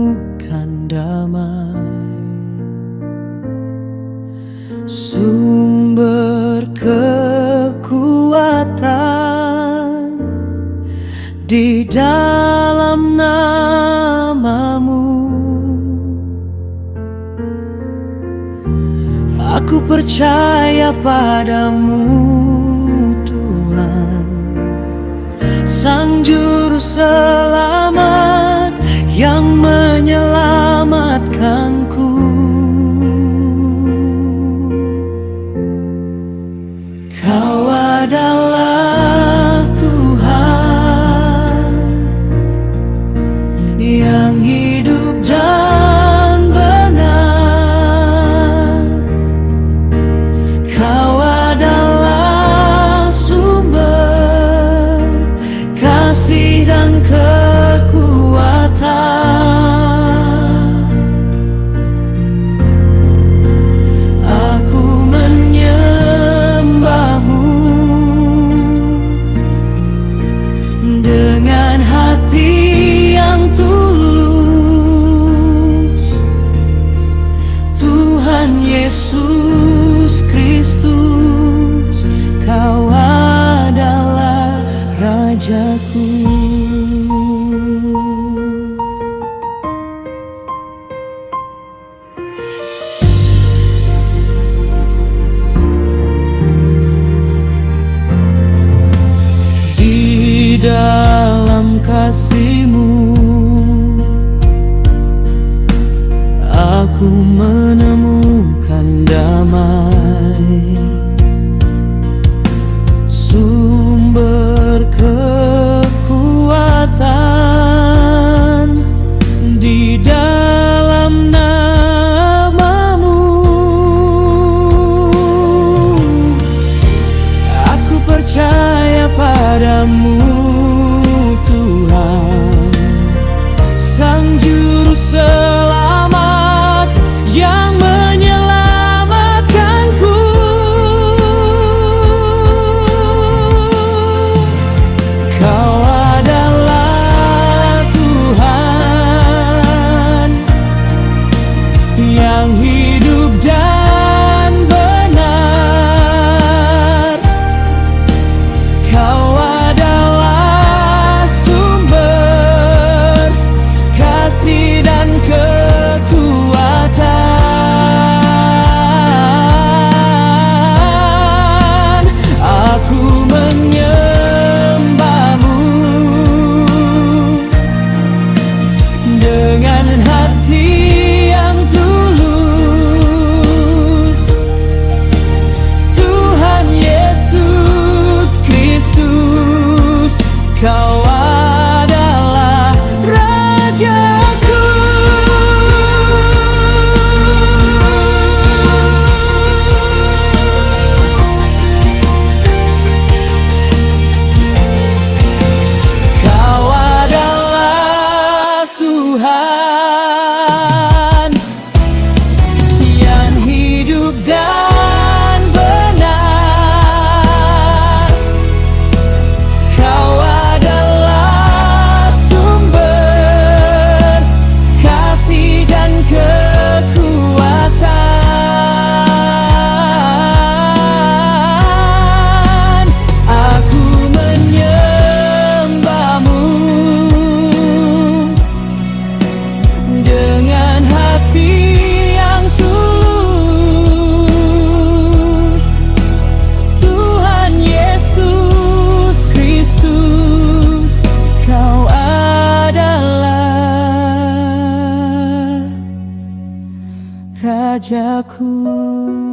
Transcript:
menemukan damai, sumber kekuatan di dalam nama-Mu. Aku percaya padamu, Tuhan, Sang Juru Selamat yang menyelamatkanku. Kau adalah Tuhan yang hidup dan benar. Kau adalah sumber kasih dan kekuatan. Aku menyembah-Mu dengan hati yang tulus, Tuhan Yesus Kristus, Kau adalah Rajaku. Di dalam kasih-Mu aku menemukan damai, sumber kekuatan di dalam nama-Mu. Aku percaya padamu, Tuhan, Sang Juru Selamat yang menyelamatkanku. Kau adalah Tuhan yang hidup dan benar. Kau adalah sumber kasih dan kekuatan. Aku menyembah-Mu dengan hati yang tulus, Tuhan Yesus Kristus, Kau adalah Rajaku. Kau adalah Tuhan yang hidup dan benar. Kau adalah sumber kasih dan kekuatan. Aku menyembah-Mu dengan hati yang tulus, Tuhan Yesus Kristus, Kau adalah Rajaku.